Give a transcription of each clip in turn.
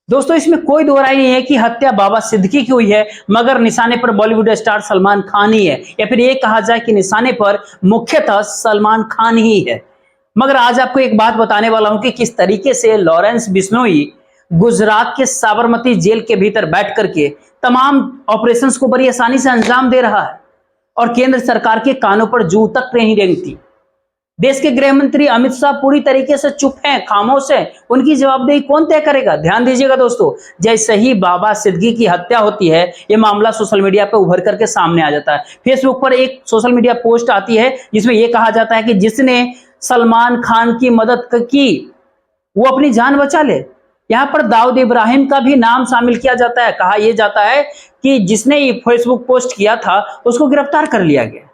दोस्तों इसमें कोई दो राय नहीं है कि हत्या बाबा सिद्दीकी की हुई है, मगर निशाने पर बॉलीवुड स्टार सलमान खान ही है, या फिर ये कहा जाए कि निशाने पर मुख्यतः सलमान खान ही है। मगर आज आपको एक बात बताने वाला हूं कि किस तरीके से लॉरेंस बिश्नोई गुजरात के साबरमती जेल के भीतर बैठ करके तमाम ऑपरेशंस को बड़ी आसानी से अंजाम दे रहा है और केंद्र सरकार के कानों पर जू तक नहीं रेंगती। देश के गृह मंत्री अमित शाह पूरी तरीके से चुप हैं, खामोश हैं। उनकी जवाबदेही कौन तय करेगा? ध्यान दीजिएगा दोस्तों, जैसे ही बाबा सिद्दीकी की हत्या होती है, यह मामला सोशल मीडिया पर उभर करके सामने आ जाता है। फेसबुक पर एक सोशल मीडिया पोस्ट आती है जिसमें यह कहा जाता है कि जिसने सलमान खान की मदद की वो अपनी जान बचा ले। यहां पर दाऊद इब्राहिम का भी नाम शामिल किया जाता है। कहा यह जाता है कि जिसने ये फेसबुक पोस्ट किया था उसको गिरफ्तार कर लिया गया।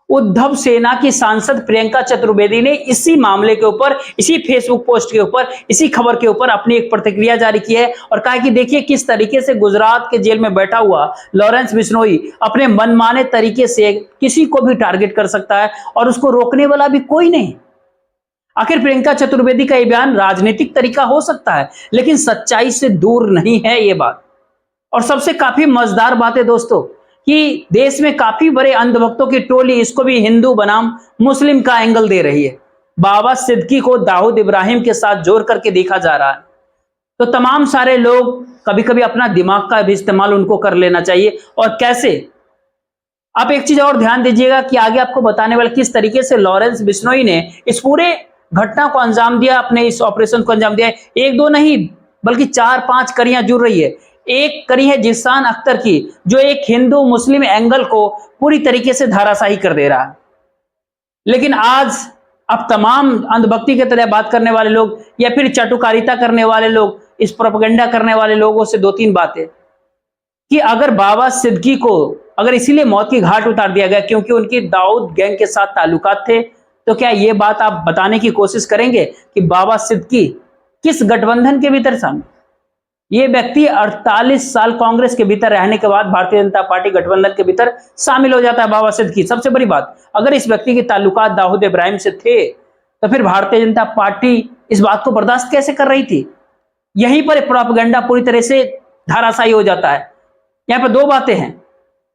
उद्धव सेना की सांसद प्रियंका चतुर्वेदी ने इसी मामले के ऊपर, इसी फेसबुक पोस्ट के ऊपर, इसी खबर के ऊपर अपनी एक प्रतिक्रिया जारी की है और कहा कि देखिए किस तरीके से गुजरात के जेल में बैठा हुआ लॉरेंस बिश्नोई अपने मनमाने तरीके से किसी को भी टारगेट कर सकता है और उसको रोकने वाला भी कोई नहीं। आखिर प्रियंका चतुर्वेदी का यह बयान राजनीतिक तरीका हो सकता है, लेकिन सच्चाई से दूर नहीं है ये बात। और सबसे काफी मजेदार बात है दोस्तों कि देश में काफी बड़े अंधभक्तों की टोली इसको भी हिंदू बनाम मुस्लिम का एंगल दे रही है। बाबा सिद्दीकी को दाऊद इब्राहिम के साथ जोड़ करके देखा जा रहा है। तो तमाम सारे लोग कभी कभी अपना दिमाग का भी इस्तेमाल उनको कर लेना चाहिए। और कैसे, आप एक चीज और ध्यान दीजिएगा कि आगे आपको बताने वाले किस तरीके से लॉरेंस बिश्नोई ने इस पूरे घटना को अंजाम दिया, अपने इस ऑपरेशन को अंजाम दिया। एक दो नहीं बल्कि 4-5 कड़ियां जुड़ रही है। एक कड़ी है जिसान अख्तर की, जो एक हिंदू मुस्लिम एंगल को पूरी तरीके से धाराशाही कर दे रहा है। लेकिन आज अब तमाम अंधभक्ति की तरह बात करने वाले लोग या फिर चाटुकारिता करने वाले लोग, इस प्रोपेगेंडा करने वाले लोगों से 2-3 बातें कि अगर बाबा सिद्दीकी को अगर इसीलिए मौत की घाट उतार दिया गया क्योंकि उनकी दाऊद गैंग के साथ ताल्लुकात थे, तो क्या यह बात आप बताने की कोशिश करेंगे कि बाबा सिद्दीकी किस गठबंधन के भीतर शामिल? ये व्यक्ति 48 साल कांग्रेस के भीतर रहने के बाद भारतीय जनता पार्टी गठबंधन के भीतर शामिल हो जाता है बाबा सिद्दीकी। सबसे बड़ी बात, अगर इस व्यक्ति के ताल्लुकात दाऊद इब्राहिम से थे तो फिर भारतीय जनता पार्टी इस बात को बर्दाश्त कैसे कर रही थी? यहीं पर प्रोपेगेंडा पूरी तरह से धाराशायी हो जाता है। यहाँ पर 2 बातें हैं।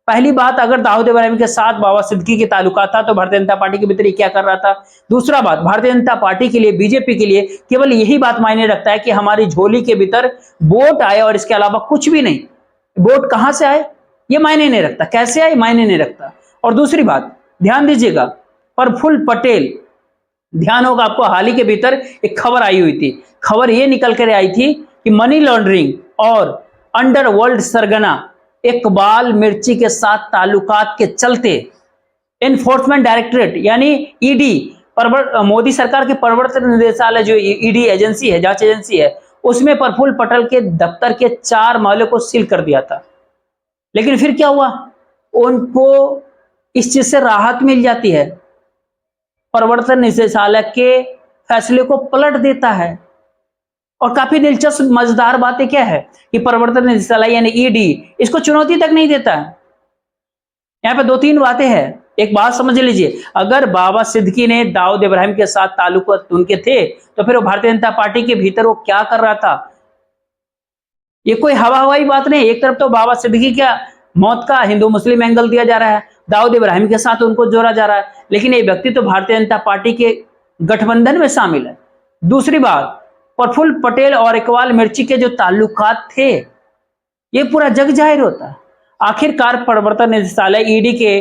पहली बात, अगर दाऊद इब्राहिम के साथ बाबा सिद्दीकी के ताल्लुकात था तो भारतीय जनता पार्टी के भीतर क्या कर रहा था? दूसरा बात, भारतीय जनता पार्टी के लिए, बीजेपी के लिए केवल यही बात मायने रखता है कि हमारी झोली के भीतर वोट आए और इसके अलावा कुछ भी नहीं। वोट कहां से आए ये मायने नहीं रखता, कैसे आए मायने नहीं रखता। और दूसरी बात ध्यान दीजिएगा, प्रफुल्ल पटेल, ध्यान होगा आपको, हाल ही के भीतर एक खबर आई हुई थी। खबर ये निकल कर आई थी कि मनी लॉन्ड्रिंग और अंडरवर्ल्ड सरगना इकबाल मिर्ची के साथ ताल्लुकात के चलते एनफोर्समेंट डायरेक्टरेट यानी ईडी, मोदी सरकार के प्रवर्तन निदेशालय जो ईडी एजेंसी है, जांच एजेंसी है, उसमें प्रफुल्ल पटेल के दफ्तर के 4 महलों को सील कर दिया था। लेकिन फिर क्या हुआ? उनको इस चीज से राहत मिल जाती है, प्रवर्तन निदेशालय के फैसले को पलट देता है। और काफी दिलचस्प मजेदार बातें क्या है कि प्रवर्तन निदेशालय यानी ईडी इसको चुनौती तक नहीं देता है। यहाँ पे 2-3 बातें हैं। एक बात समझ लीजिए, अगर बाबा सिद्दीकी ने दाऊद इब्राहिम के साथ ताल्लुकात उनके थे तो फिर वो भारतीय जनता पार्टी के भीतर वो क्या कर रहा था? ये कोई हवा हवाई बात नहीं। एक तरफ तो बाबा सिद्दीकी क्या मौत का हिंदू मुस्लिम एंगल दिया जा रहा है, दाऊद इब्राहिम के साथ उनको जोड़ा जा रहा है, लेकिन ये व्यक्ति तो भारतीय जनता पार्टी के गठबंधन में शामिल है। दूसरी बात, प्रफुल्ल पटेल और इकबाल मिर्ची के जो ताल्लुकात थे ये पूरा जग जाहिर होता है। आखिरकार प्रवर्तन निदेशालय ईडी के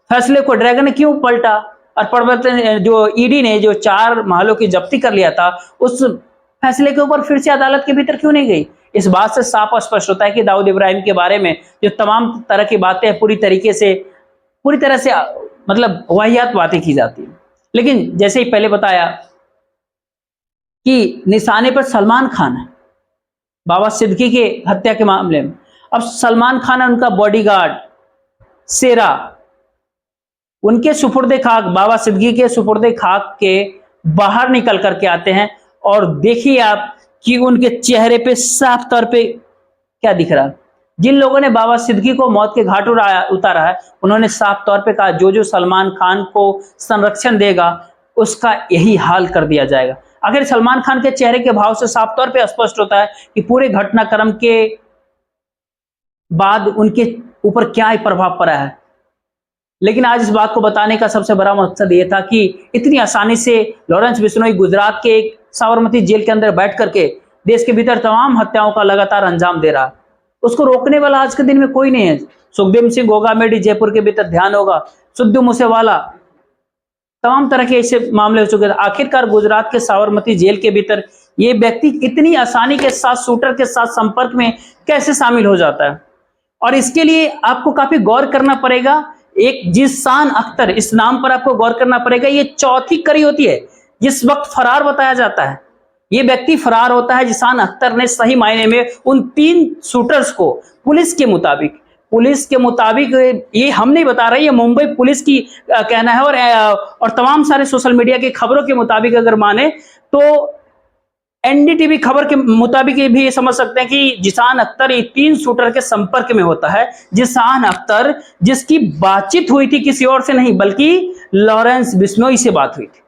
फैसले को ड्रैगन क्यों पलटा और प्रवर्तन जो ईडी ने जो 4 महलों की जब्ती कर लिया था उस फैसले के ऊपर फिर से अदालत के भीतर क्यों नहीं गई? इस बात से साफ स्पष्ट होता है कि दाऊद इब्राहिम के बारे में जो तमाम तरह की बातें पूरी तरह से मतलब वाहियात बातें की जाती है। लेकिन जैसे ही पहले बताया कि निशाने पर सलमान खान है बाबा सिद्दीकी के हत्या के मामले में। अब सलमान खान है उनका बॉडीगार्ड शेरा, उनके सुपुर्दे खाक, बाबा सिद्दीकी के सुपुर्दे खाक के बाहर निकल करके आते हैं और देखिए आप कि उनके चेहरे पे साफ तौर पे क्या दिख रहा है। जिन लोगों ने बाबा सिद्दीकी को मौत के घाट उतारा है उन्होंने साफ तौर पे कहा जो सलमान खान को संरक्षण देगा उसका यही हाल कर दिया जाएगा। आखिर सलमान खान के चेहरे के भाव से साफ तौर पे स्पष्ट होता है कि पूरे घटनाक्रम के बाद उनके ऊपर क्या ही प्रभाव पड़ा है। लेकिन आज इस बात को बताने का सबसे बड़ा मकसद ये था कि इतनी आसानी से लॉरेंस बिश्नोई गुजरात के एक साबरमती जेल के अंदर बैठ करके देश के भीतर तमाम हत्याओं का लगातार अंजाम दे रहा, उसको रोकने वाला आज के दिन में कोई नहीं है। सुखदेव सिंह गोगामेडी जयपुर के भीतर ध्यान होगा, सिद्धू मूसेवाला, तमाम तरह के ऐसे मामले हो चुके थे। आखिरकार गुजरात के साबरमती जेल के भीतर ये व्यक्ति इतनी आसानी के साथ शूटर के साथ संपर्क में कैसे शामिल हो जाता है? और इसके लिए आपको काफी गौर करना पड़ेगा। एक जिशान अख्तर, इस नाम पर आपको गौर करना पड़ेगा। ये चौथी कड़ी होती है जिस वक्त फरार बताया जाता है, ये व्यक्ति फरार होता है। जिशान अख्तर ने सही मायने में उन 3 शूटर्स को पुलिस के मुताबिक, ये हम नहीं बता रहे, ये मुंबई पुलिस की कहना है और तमाम सारे सोशल मीडिया की खबरों के मुताबिक अगर माने तो एनडीटीवी खबर के मुताबिक ये भी समझ सकते हैं कि जिशान अख्तर ये 3 शूटर के संपर्क में होता है। जिशान अख्तर जिसकी बातचीत हुई थी किसी और से नहीं बल्कि लॉरेंस बिश्नोई से बात हुई थी।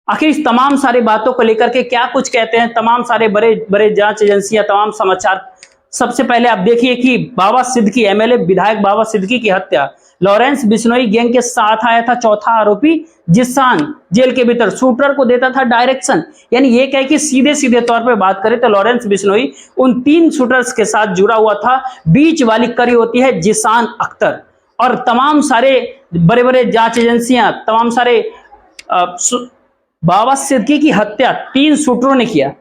आखिर इस तमाम सारी बातों को लेकर के क्या कुछ कहते हैं तमाम सारे बड़े बड़े जांच एजेंसियां, तमाम समाचार। सबसे पहले आप देखिए कि बाबा सिद्दीकी, एमएलए विधायक बाबा सिद्दीकी की हत्या, लॉरेंस बिश्नोई गैंग के साथ आया था चौथा आरोपी जिशान, जेल के भीतर शूटर को देता था डायरेक्शन। यानी ये कहे कि सीधे सीधे तौर पे बात करें तो लॉरेंस बिश्नोई उन 3 शूटर्स के साथ जुड़ा हुआ था। बीच वाली कड़ी होती है जिशान अख्तर। और तमाम सारे बड़े बड़े जांच एजेंसियां, तमाम सारे बाबा सिद्दीकी की हत्या 3 शूटरों ने किया,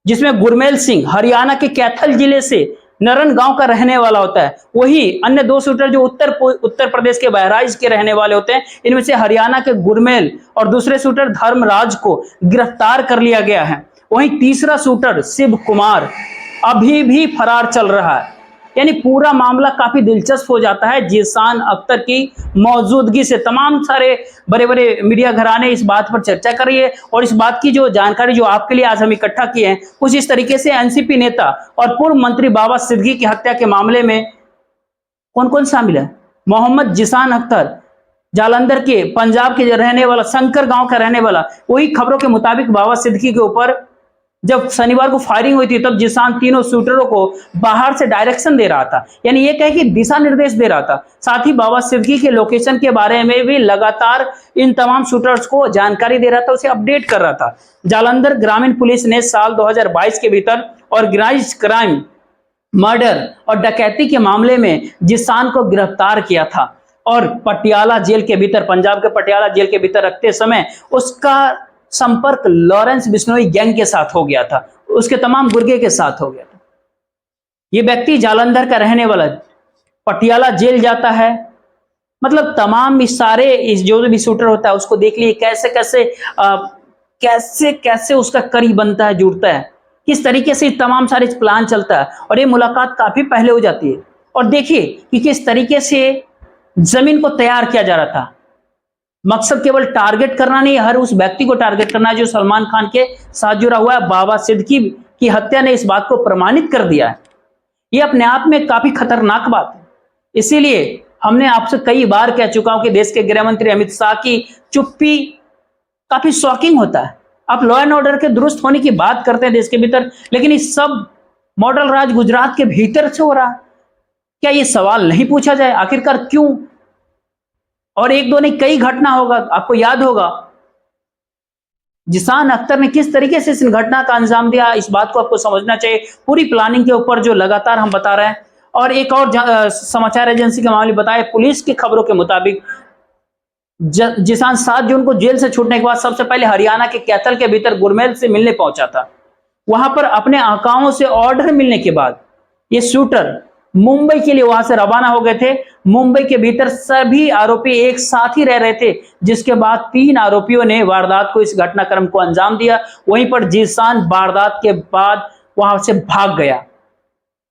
जिसमें गुरमेल सिंह हरियाणा के कैथल जिले से नरन गांव का रहने वाला होता है। वही अन्य 2 शूटर जो उत्तर प्रदेश के बहराइच के रहने वाले होते हैं। इनमें से हरियाणा के गुरमेल और दूसरे शूटर धर्मराज को गिरफ्तार कर लिया गया है। वहीं तीसरा शूटर शिव कुमार अभी भी फरार चल रहा है। यानी पूरा मामला काफी दिलचस्प हो जाता है जिशान अख्तर की मौजूदगी से। तमाम सारे बड़े बड़े मीडिया घराने इस बात पर चर्चा कर रही है और इस बात की जो जानकारी जो आपके लिए आज हम इकट्ठा किए हैं कुछ इस तरीके से। एनसीपी नेता और पूर्व मंत्री बाबा सिद्दीकी की हत्या के मामले में कौन कौन शामिल है? मोहम्मद जिशान अख्तर, जालंधर के पंजाब के रहने वाला, शंकर गांव का रहने वाला। वही खबरों के मुताबिक बाबा सिद्दीकी के ऊपर जब शनिवार को फायरिंग हुई थी तब जिशान तीनों शूटरों को बाहर से डायरेक्शन दे रहा था, यानी ये कहे कि दिशा निर्देश दे रहा था। साथ ही बाबा सिद्दीकी के लोकेशन के बारे में भी लगातार इन तमाम शूटर्स को जानकारी दे रहा था, उसे अपडेट कर रहा था। जालंधर ग्रामीण पुलिस ने साल 2022 के भीतर ऑर्गेनाइज्ड क्राइम, मर्डर और डकैती के मामले में जिशान को गिरफ्तार किया था और पटियाला जेल के भीतर, पंजाब के पटियाला जेल के भीतर रखते समय उसका संपर्क लॉरेंस बिश्नोई गैंग के साथ हो गया था, उसके तमाम गुर्गे के साथ हो गया था। ये व्यक्ति जालंधर का रहने वाला पटियाला जेल जाता है। मतलब तमाम इस सारे इस जो भी शूटर होता है उसको देख लिए कैसे कैसे उसका कड़ी बनता है, जुड़ता है, किस तरीके से तमाम सारे प्लान चलता है। और ये मुलाकात काफी पहले हो जाती है। और देखिए कि किस तरीके से जमीन को तैयार किया जा रहा था। मकसद केवल टारगेट करना नहीं, हर उस व्यक्ति को टारगेट करना है जो सलमान खान के साथ जुड़ा हुआ है। बाबा सिद्दीकी की हत्या ने इस बात को प्रमाणित कर दिया है। यह अपने आप में काफी खतरनाक बात है। इसीलिए हमने आपसे कई बार कह चुका हूं कि देश के गृह मंत्री अमित शाह की चुप्पी काफी शॉकिंग होता है। आप लॉ एंड ऑर्डर के दुरुस्त होने की बात करते हैं देश के भीतर, लेकिन इस सब मॉडल राज गुजरात के भीतर से हो रहा है। क्या ये सवाल नहीं पूछा जाए आखिरकार क्यों? और एक दो नहीं कई घटना होगा, आपको याद होगा जिशान अख्तर ने किस तरीके से इस घटना का अंजाम दिया। इस बात को आपको समझना चाहिए, पूरी प्लानिंग के ऊपर जो लगातार हम बता रहे हैं। और एक और समाचार एजेंसी के मामले बताए, पुलिस की खबरों के मुताबिक जिशान 7 जून को जेल से छूटने के बाद सबसे पहले हरियाणा के कैथल के भीतर गुरमेल से मिलने पहुंचा था। वहां पर अपने आकाओं से ऑर्डर मिलने के बाद ये शूटर मुंबई के लिए वहां से रवाना हो गए थे। मुंबई के भीतर सभी आरोपी एक साथ ही रह रहे थे, जिसके बाद 3 आरोपियों ने वारदात को, इस घटनाक्रम को अंजाम दिया। वहीं पर जिशान वारदात के बाद वहां से भाग गया।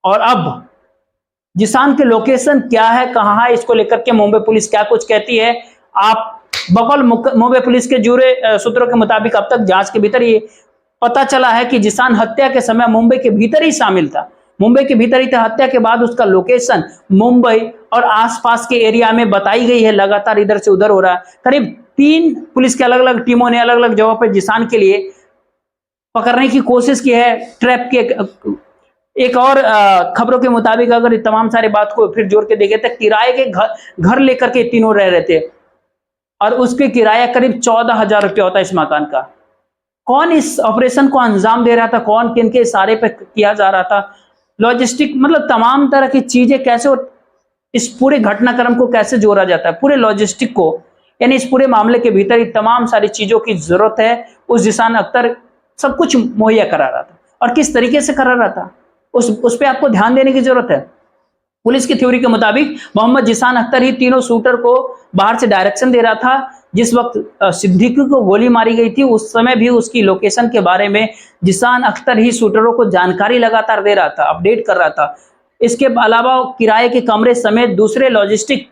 और अब जिशान के लोकेशन क्या है, कहां है, इसको लेकर के मुंबई पुलिस क्या कुछ कहती है। आप बकौल मुंबई पुलिस के जुड़े सूत्रों के मुताबिक अब तक जांच के भीतर ये पता चला है कि जिशान हत्या के समय मुंबई के भीतर ही शामिल था, मुंबई के भीतर ही था। हत्या के बाद उसका लोकेशन मुंबई और आसपास के एरिया में बताई गई है, लगातार इधर से उधर हो रहा है। करीब 3 पुलिस के अलग अलग टीमों ने अलग अलग जगहों पर जिसान के लिए पकड़ने की कोशिश की है। ट्रैप के एक और खबरों के मुताबिक अगर तमाम सारी बात को फिर जोड़ के देखें तो किराए के घर लेकर के तीनों रह रहे थे और उसके किराया करीब 14,000 रुपया होता है इस मकान का। कौन इस ऑपरेशन को अंजाम दे रहा था, कौन किन के इशारे पे किया जा रहा था, लॉजिस्टिक मतलब तमाम तरह की चीजें कैसे इस पूरे घटनाक्रम को कैसे जोड़ा जाता है, पूरे लॉजिस्टिक को, यानी इस पूरे मामले के भीतर तमाम सारी चीजों की जरूरत है। उस जिसान अख्तर सब कुछ मुहैया करा रहा था और किस तरीके से करा रहा था उस पे आपको ध्यान देने की जरूरत है। पुलिस की थ्योरी के मुताबिक मोहम्मद जिसान अख्तर ही तीनों शूटर को बाहर से डायरेक्शन दे रहा था। जिस वक्त सिद्दीकी को गोली मारी गई थी उस समय भी उसकी लोकेशन के बारे में जिसान अख्तर ही शूटरों को जानकारी लगातार दे रहा था, अपडेट कर रहा था। इसके अलावा किराए के कमरे समेत दूसरे लॉजिस्टिक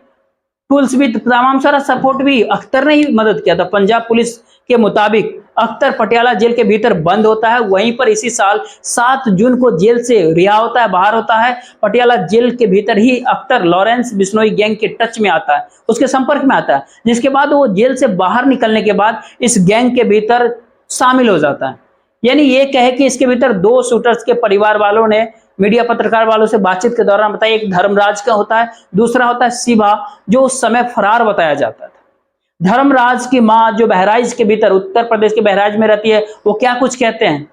टूल्स भी, तमाम सारा सपोर्ट भी अख्तर ने ही मदद किया था। पंजाब पुलिस के मुताबिक अख्तर पटियाला जेल के भीतर बंद होता है, वहीं पर इसी साल 7 जून को जेल से रिहा होता है, बाहर होता है। पटियाला जेल के भीतर ही अख्तर लॉरेंस बिश्नोई गैंग के टच में आता है, उसके संपर्क में आता है, जिसके बाद वो जेल से बाहर निकलने के बाद इस गैंग के भीतर शामिल हो जाता है। यानी ये कहे कि इसके भीतर 2 शूटर्स के परिवार वालों ने मीडिया पत्रकार वालों से बातचीत के दौरान बताया, एक धर्मराज का होता है, दूसरा होता है शिवा जो उस समय फरार बताया जाता था। धर्मराज की मां जो बहराइच के भीतर उत्तर प्रदेश के बहराइच में रहती है, वो क्या कुछ कहते हैं,